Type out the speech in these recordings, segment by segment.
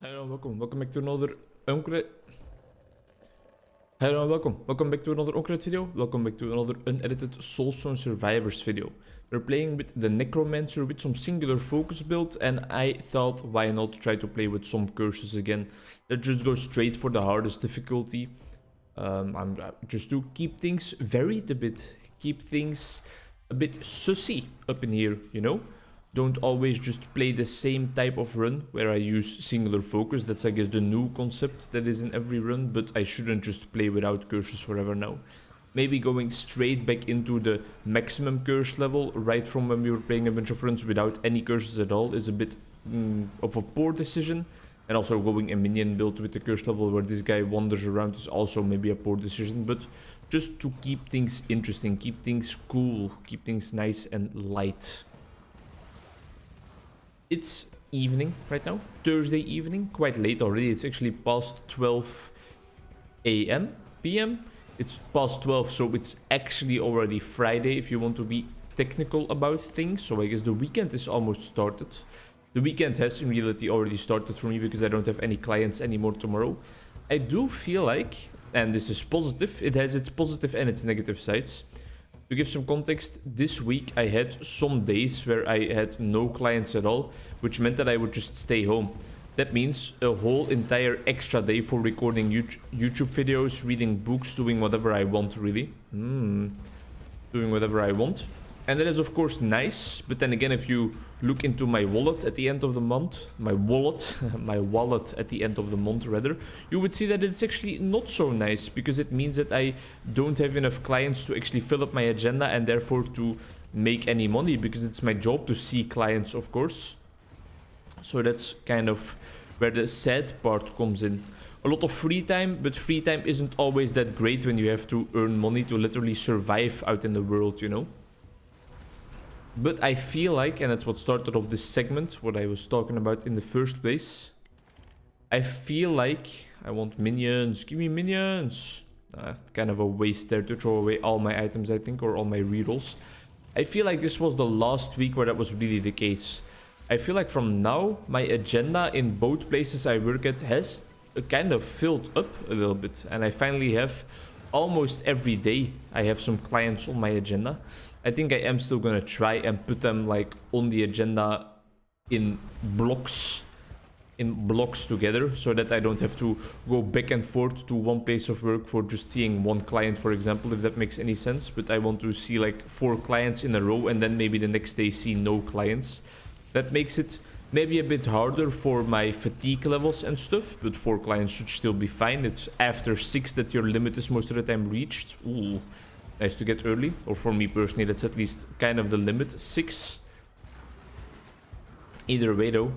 Hello and welcome back to another Onkruid. Hello and welcome back to another Onkruid video. Welcome back to another unedited Soulstone Survivors video. We're playing with the Necromancer with some singular focus build, and I thought why not try to play with some curses again. Let's just go straight for the hardest difficulty. I'm just to keep things varied a bit, keep things a bit sussy up in here, you know. Don't always just play the same type of run where I use singular focus. That's, I guess, the new concept that is in every run, but I shouldn't just play without curses forever now. Maybe going straight back into the maximum curse level right from when we were playing a bunch of runs without any curses at all is a bit of a poor decision. And also going a minion build with the curse level where this guy wanders around is also maybe a poor decision, but just to keep things interesting, keep things cool, keep things nice and light. It's evening right now, Thursday evening, quite late already. It's actually past 12 a.m. p.m. It's past 12, so it's actually already Friday if you want to be technical about things. So I guess the weekend is almost started. The weekend has in reality already started for me because I don't have any clients anymore tomorrow. I do feel like, and this is positive, it has its positive and its negative sides. To give some context, this week I had some days where I had no clients at all, which meant that I would just stay home. That means a whole entire extra day for recording YouTube videos, reading books, doing whatever I want, really. Doing whatever I want. And that is of course nice, but then again, if you look into my wallet at the end of the month, my wallet at the end of the month rather, you would see that it's actually not so nice, because it means that I don't have enough clients to actually fill up my agenda and therefore to make any money, because it's my job to see clients, of course. So that's kind of where the sad part comes in. A lot of free time, but free time isn't always that great when you have to earn money to literally survive out in the world, you know. But I feel like, and that's what started off this segment, what I was talking about in the first place. I feel like I want minions. Give me minions. Kind of a waste there to throw away all my items, I think, or all my rerolls. I feel like this was the last week where that was really the case. I feel like from now, my agenda in both places I work at has kind of filled up a little bit. And I finally have almost every day I have some clients on my agenda. I think I am still gonna try and put them like on the agenda in blocks together, so that I don't have to go back and forth to one place of work for just seeing one client, for example, if that makes any sense. But I want to see like 4 clients in a row and then maybe the next day see no clients. That makes it maybe a bit harder for my fatigue levels and stuff, but 4 clients should still be fine. It's after 6 that your limit is most of the time reached. Ooh. Nice to get early, or for me personally, that's at least kind of the limit, 6. Either way though,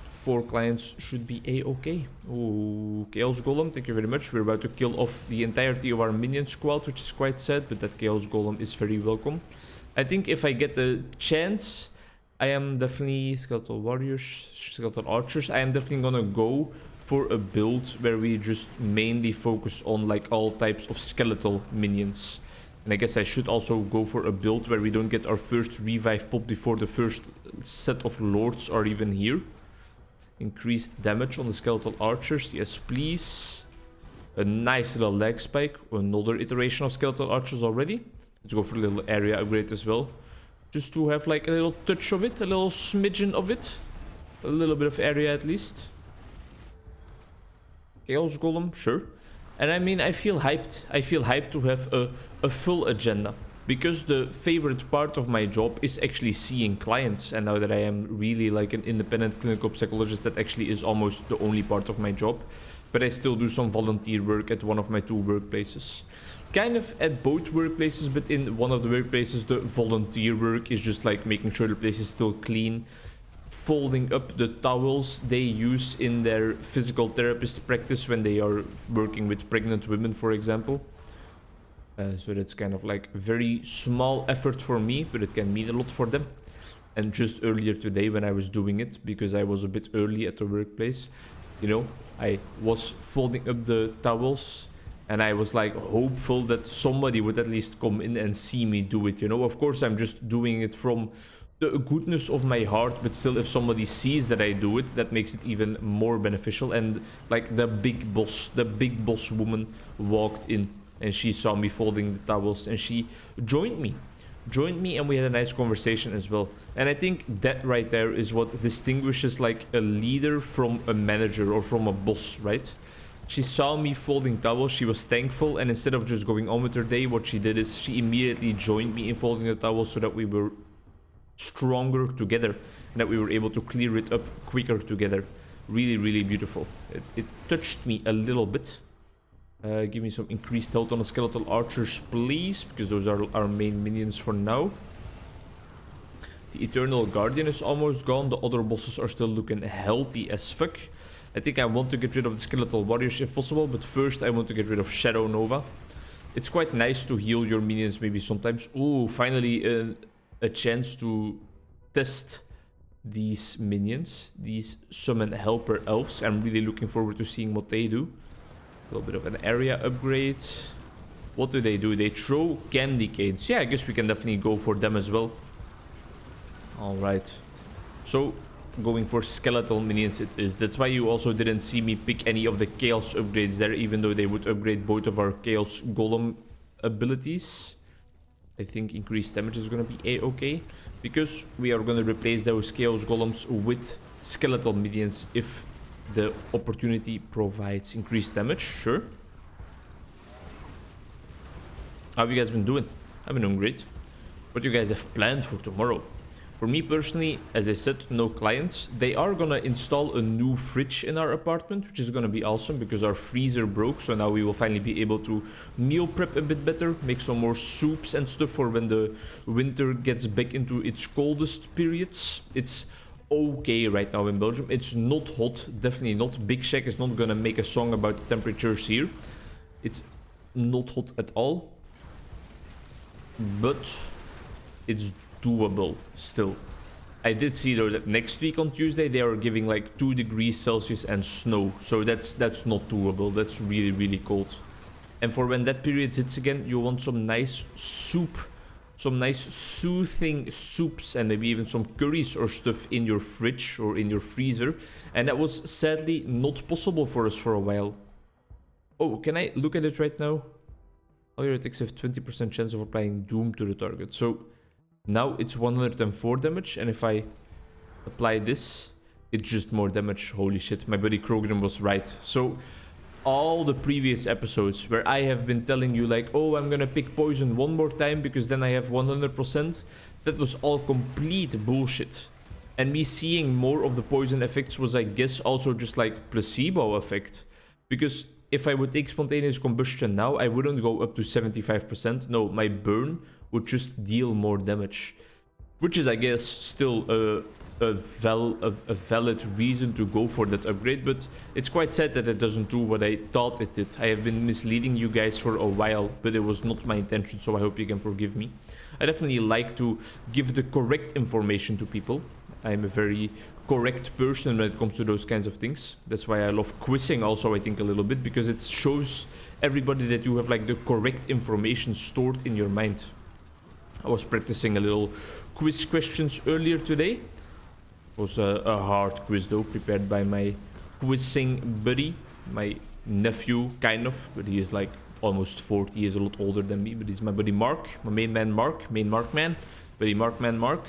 4 clients should be a-okay. Ooh, Chaos Golem, thank you very much. We're about to kill off the entirety of our minion squad, which is quite sad, but that Chaos Golem is very welcome. I think if I get the chance, I am definitely Skeletal Warriors, Skeletal Archers. I am definitely gonna go for a build where we just mainly focus on like all types of skeletal minions. And I guess I should also go for a build where we don't get our first revive pop before the first set of lords are even here. Increased damage on the skeletal archers, yes please. A nice little leg spike, another iteration of skeletal archers already. Let's go for a little area upgrade as well. Just to have like a little touch of it, a little smidgen of it. A little bit of area at least. Chaos Golem, sure. And I mean, I feel hyped. I feel hyped to have a full agenda. Because the favorite part of my job is actually seeing clients. And now that I am really like an independent clinical psychologist, that actually is almost the only part of my job. But I still do some volunteer work at one of my 2 workplaces. Kind of at both workplaces, but in one of the workplaces, the volunteer work is just like making sure the place is still clean. Folding up the towels they use in their physical therapist practice when they are working with pregnant women, for example. So that's kind of like a very small effort for me, but it can mean a lot for them. And just earlier today when I was doing it, because I was a bit early at the workplace, you know, I was folding up the towels and I was like hopeful that somebody would at least come in and see me do it, you know. Of course, I'm just doing it from the goodness of my heart, but still if somebody sees that I do it, that makes it even more beneficial. And like the big boss woman walked in and she saw me folding the towels and she joined me and we had a nice conversation as well. And I think that right there is what distinguishes like a leader from a manager or from a boss, right? She saw me folding towels, she was thankful, and instead of just going on with her day, what she did is she immediately joined me in folding the towels so that we were stronger together and that we were able to clear it up quicker together. Really, really beautiful. It touched me a little bit. Give me some increased health on the skeletal archers, please, because those are our main minions for now. The Eternal Guardian is almost gone. The other bosses are still looking healthy as fuck. I think I want to get rid of the skeletal warriors if possible, but first I want to get rid of Shadow Nova. It's quite nice to heal your minions maybe sometimes. Ooh, finally a chance to test these minions, these summon helper elves. I'm really looking forward to seeing what they do. A little bit of an area upgrade. What do? They throw candy canes. Yeah, I guess we can definitely go for them as well. Alright. So, going for skeletal minions it is. That's why you also didn't see me pick any of the chaos upgrades there, even though they would upgrade both of our chaos golem abilities. I think increased damage is going to be a-okay, because we are going to replace those chaos golems with skeletal minions if the opportunity provides increased damage. Sure. How have you guys been doing? I've been doing great. What do you guys have planned for tomorrow? For me personally, as I said, no clients. They are gonna install a new fridge in our apartment, which is gonna be awesome because our freezer broke. So now we will finally be able to meal prep a bit better, make some more soups and stuff for when the winter gets back into its coldest periods. It's okay right now in Belgium. It's not hot, definitely not. Big Shack is not gonna make a song about the temperatures here. It's not hot at all, but it's doable still. I did see though that next week on Tuesday they are giving like 2 degrees Celsius and snow, so that's not doable. That's really, really cold. And for when that period hits again, you want some nice soup, some nice soothing soups, and maybe even some curries or stuff in your fridge or in your freezer. And that was sadly not possible for us for a while. Oh, can I look at it right now? All your attacks have 20% chance of applying doom to the target. So now it's 104 damage, and if I apply this, it's just more damage. Holy shit, my buddy Krogan was right. So all the previous episodes where I have been telling you like, oh, I'm gonna pick poison one more time because then I have 100%, that was all complete bullshit. And me seeing more of the poison effects was, I guess, also just like placebo effect. Because if I would take spontaneous combustion now, I wouldn't go up to 75%. No, my burn would just deal more damage. Which is, I guess, still a valid reason to go for that upgrade, but it's quite sad that it doesn't do what I thought it did. I have been misleading you guys for a while, but it was not my intention, so I hope you can forgive me. I definitely like to give the correct information to people. I'm a very correct person when it comes to those kinds of things. That's why I love quizzing also, I think, a little bit, because it shows everybody that you have like the correct information stored in your mind. I was practicing a little quiz questions earlier today. It was a hard quiz though, prepared by my quizzing buddy, my nephew, kind of, but he is like almost 40, he is a lot older than me, but he's my buddy Mark, my main man Mark man, buddy Mark.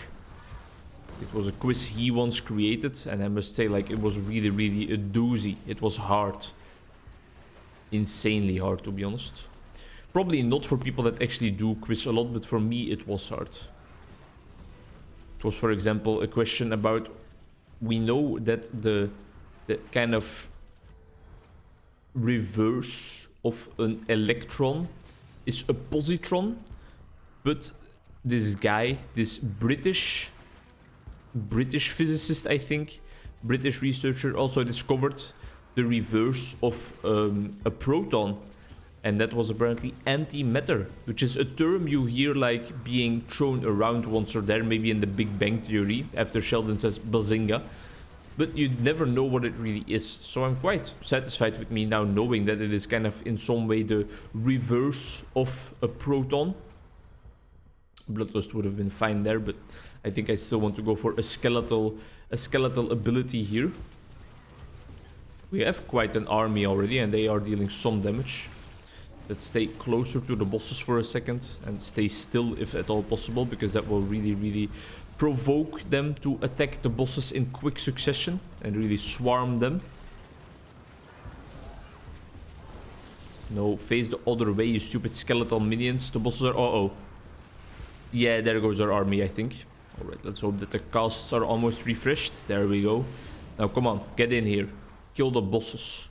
It was a quiz he once created, and I must say, like, it was really, really a doozy. It was hard. Insanely hard, to be honest. Probably not for people that actually do quiz a lot, but for me it was hard. It was, for example, a question about, we know that the kind of reverse of an electron is a positron, but this guy, this British physicist, I think, British researcher, also discovered the reverse of a proton. And that was apparently antimatter, which is a term you hear like being thrown around once or there, maybe in the Big Bang Theory, after Sheldon says bazinga. But you never know what it really is. So I'm quite satisfied with me now knowing that it is kind of in some way the reverse of a proton. Bloodlust would have been fine there, but I think I still want to go for a skeletal ability here. We have quite an army already, and they are dealing some damage. Let's stay closer to the bosses for a second and stay still if at all possible, because that will really provoke them to attack the bosses in quick succession and really swarm them. No, face the other way, you stupid skeletal minions. The bosses are... Uh-oh. Yeah, there goes our army, I think. Alright, let's hope that the casts are almost refreshed. There we go. Now, come on, get in here. Kill the bosses.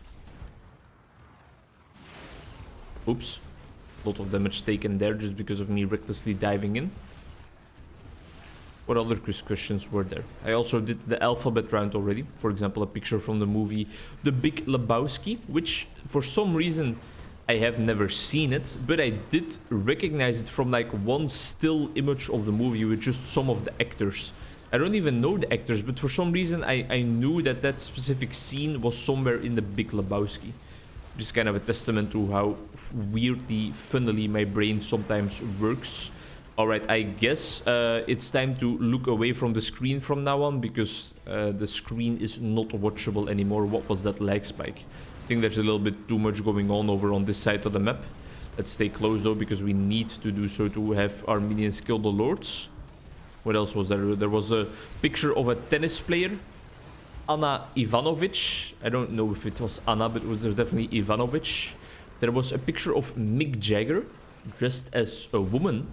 Oops. A lot of damage taken there just because of me recklessly diving in. What other questions were there? I also did the alphabet round already. For example, a picture from the movie The Big Lebowski, which for some reason I have never seen it, but I did recognize it from like one still image of the movie with just some of the actors. I don't even know the actors, but for some reason I knew that that specific scene was somewhere in The Big Lebowski. Just kind of a testament to how weirdly, funnily my brain sometimes works. Alright, I guess it's time to look away from the screen from now on, because the screen is not watchable anymore. What was that lag spike? I think there's a little bit too much going on over on this side of the map. Let's stay close though, because we need to do so to have our minions kill the lords. What else was there? There was a picture of a tennis player, Anna Ivanovic. I don't know if it was Anna, but it was definitely Ivanovic. There was a picture of Mick Jagger dressed as a woman.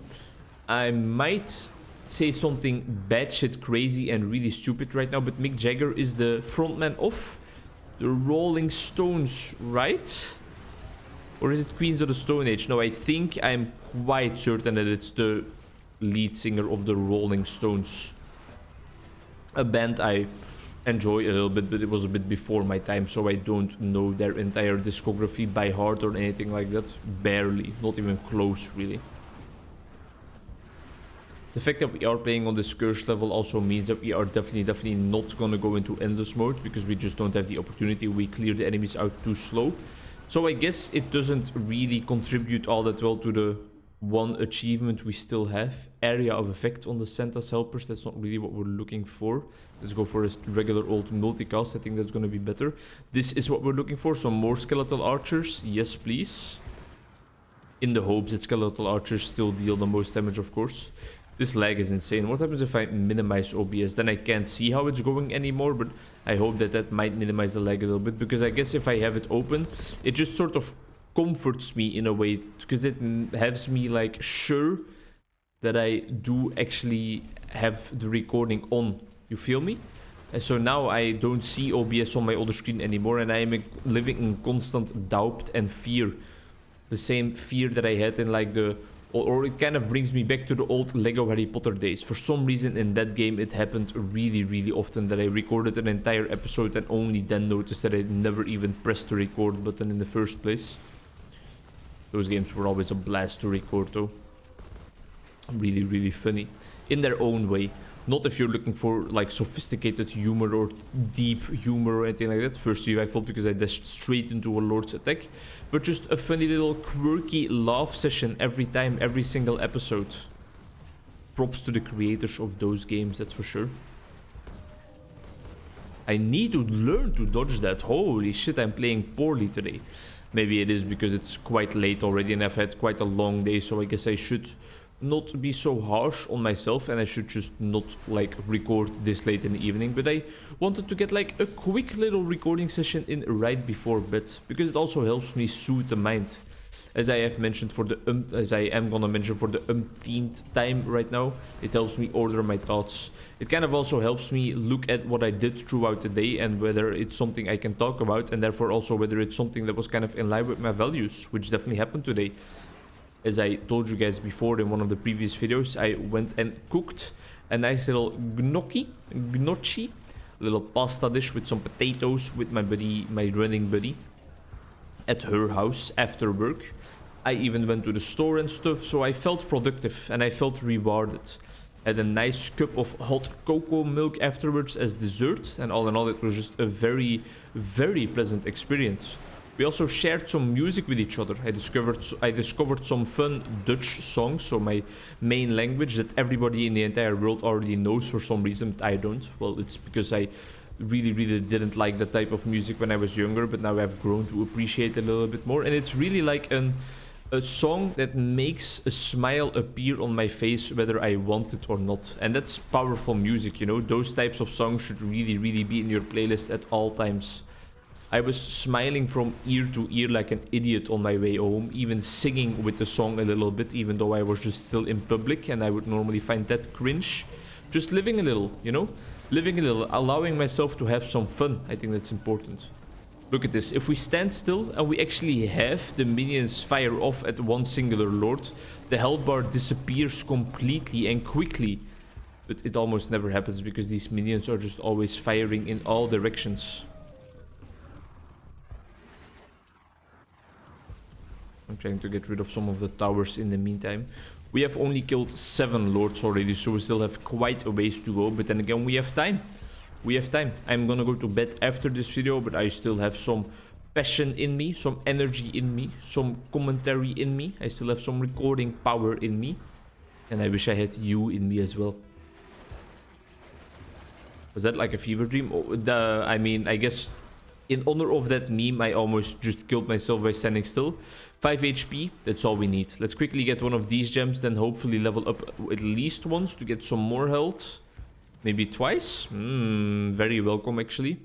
I might say something batshit crazy and really stupid right now, but Mick Jagger is the frontman of the Rolling Stones, right? Or is it Queens of the Stone Age? No, I think I'm quite certain that it's the lead singer of the Rolling Stones. A band I enjoy a little bit, but it was a bit before my time, so I don't know their entire discography by heart or anything like that. Barely, not even close, really. The fact that we are playing on this curse level also means that we are definitely not gonna go into endless mode, because we just don't have the opportunity. We clear the enemies out too slow. So I guess it doesn't really contribute all that well to the one achievement we still have. Area of effect on the Santa's helpers. That's not really what we're looking for. Let's go for a regular old multicast. I think that's gonna be better. This is what we're looking for. Some more skeletal archers. Yes, please. In the hopes that skeletal archers still deal the most damage, of course. This lag is insane. What happens if I minimize OBS? Then I can't see how it's going anymore, but I hope that that might minimize the lag a little bit, because I guess if I have it open, it just sort of comforts me in a way, because it has me like sure that I do actually have the recording on. You feel me? And so now I don't see OBS on my other screen anymore, and I am living in constant doubt and fear. The same fear that I had in like the... Or it kind of brings me back to the old Lego Harry Potter days. For some reason in that game it happened really often that I recorded an entire episode and only then noticed that I never even pressed the record button in the first place. Those games were always a blast to record though. Really funny. In their own way. Not if you're looking for like sophisticated humor or deep humor or anything like that. First revival because I dashed straight into a Lord's attack. But just a funny little quirky laugh session every time, every single episode. Props to the creators of those games, that's for sure. I need to learn to dodge that. Holy shit, I'm playing poorly today. Maybe it is because it's quite late already and I've had quite a long day, so I guess I should not be so harsh on myself and I should just not like record this late in the evening. But I wanted to get like a quick little recording session in right before bed, because it also helps me soothe the mind, as I have mentioned for the as I am gonna mention for the umpteenth time right now. It helps me order my thoughts. It kind of also helps me look at what I did throughout the day and whether it's something I can talk about, and therefore also whether it's something that was kind of in line with my values, which definitely happened today. As I told you guys before in one of the previous videos, I went and cooked a nice little gnocchi, a little pasta dish with some potatoes with my buddy, my running buddy, at her house after work. I even went to the store and stuff, so I felt productive and I felt rewarded. Had a nice cup of hot cocoa milk afterwards as dessert, and all in all it was just a very pleasant experience. We also shared some music with each other. I discovered some fun Dutch songs, so my main language that everybody in the entire world already knows for some reason, but I don't. Well, it's because I really didn't like that type of music when I was younger, but now I've grown to appreciate it a little bit more. And it's really like a song that makes a smile appear on my face whether I want it or not. And that's powerful music, you know. Those types of songs should really be in your playlist at all times. I was smiling from ear to ear like an idiot on my way home, even singing with the song a little bit, even though I was just still in public and I would normally find that cringe. Just living a little, you know? Living a little, allowing myself to have some fun. I think that's important. Look at this. If we stand still and we actually have the minions fire off at one singular lord, the health bar disappears completely and quickly. But it almost never happens because these minions are just always firing in all directions. I'm trying to get rid of some of the towers in the meantime. We have only killed 7 lords already, so we still have quite a ways to go. But then again, we have time. We have time. I'm gonna go to bed after this video, but I still have some passion in me, some energy in me, some commentary in me. I still have some recording power in me. And I wish I had you in me as well. Was that like a fever dream? Oh, I mean, I guess in honor of that meme, I almost just killed myself by standing still. 5 HP, that's all we need. Let's quickly get one of these gems, then hopefully level up at least once to get some more health. Maybe twice? Very welcome actually.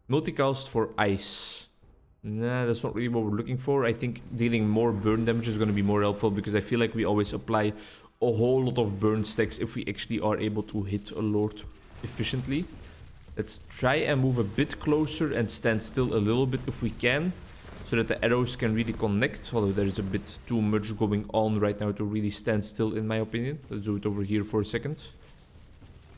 Multicast for ice. Nah, that's not really what we're looking for. I think dealing more burn damage is going to be more helpful because I feel like we always apply a whole lot of burn stacks if we actually are able to hit a lord efficiently. Let's try and move a bit closer and stand still a little bit if we can, so that the arrows can really connect, although there is a bit too much going on right now to really stand still in my opinion. Let's do it over here for a second.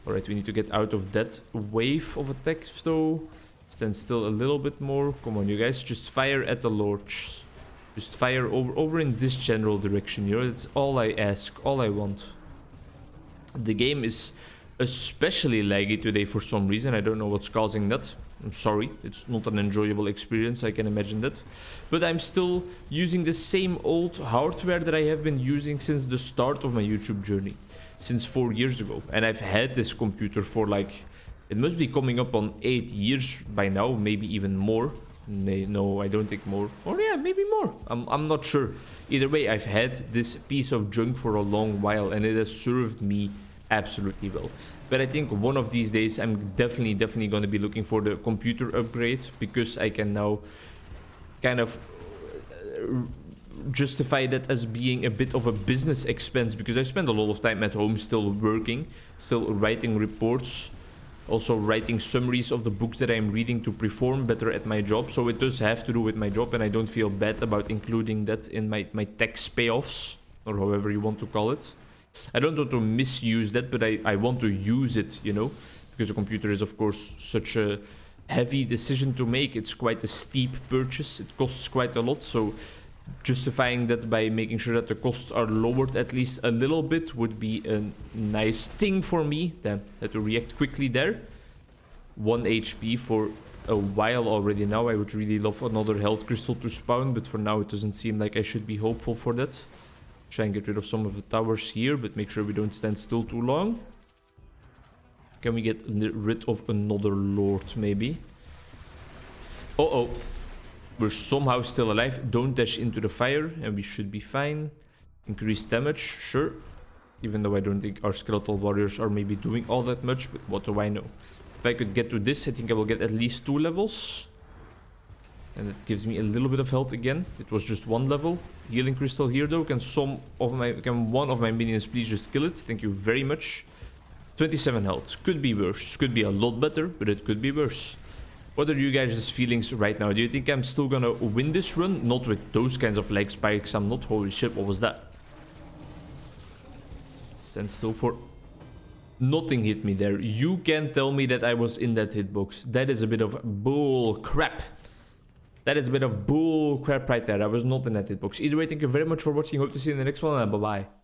Alright, we need to get out of that wave of attacks though. Stand still a little bit more. Come on you guys, just fire at the lords. Just fire over in this general direction, you know, that's all I ask, all I want. The game is especially laggy today for some reason. I don't know what's causing that. I'm sorry, it's not an enjoyable experience, I can imagine that. But I'm still using the same old hardware that I have been using since the start of my YouTube journey. Since 4 years ago. And I've had this computer for like, it must be coming up on 8 years by now, maybe even more. No, I don't think more. Or yeah, maybe more. I'm not sure. Either way, I've had this piece of junk for a long while and it has served me absolutely well. But I think one of these days I'm definitely going to be looking for the computer upgrade, because I can now kind of justify that as being a bit of a business expense, because I spend a lot of time at home still working, still writing reports, also writing summaries of the books that I'm reading to perform better at my job. So it does have to do with my job, and I don't feel bad about including that in my tax payoffs, or however you want to call it. I don't want to misuse that, but I want to use it, you know, because a computer is of course such a heavy decision to make. It's quite a steep purchase, it costs quite a lot, so justifying that by making sure that the costs are lowered at least a little bit would be a nice thing for me. Damn, had to react quickly there. 1 HP for a while already now. I would really love another health crystal to spawn, but for now it doesn't seem like I should be hopeful for that. Try and get rid of some of the towers here, but make sure we don't stand still too long. Can we get rid of another lord maybe? Uh-oh. We're somehow still alive. Don't dash into the fire and we should be fine. Increased damage, sure. Even though I don't think our skeletal warriors are maybe doing all that much, but what do I know? If I could get to this, I think I will get at least 2 levels. And it gives me a little bit of health again. It was just 1 level. Healing crystal here though. Can one of my minions please just kill it? Thank you very much. 27 health. Could be worse. Could be a lot better, but it could be worse. What are you guys' feelings right now? Do you think I'm still gonna win this run? Not with those kinds of lag spikes. I'm not. Holy shit, what was that? Stand still for... Nothing hit me there. You can't tell me that I was in that hitbox. That is a bit of bull crap. That is a bit of bull crap right there. I was not in that hitbox. Either way, thank you very much for watching. Hope to see you in the next one, and bye-bye.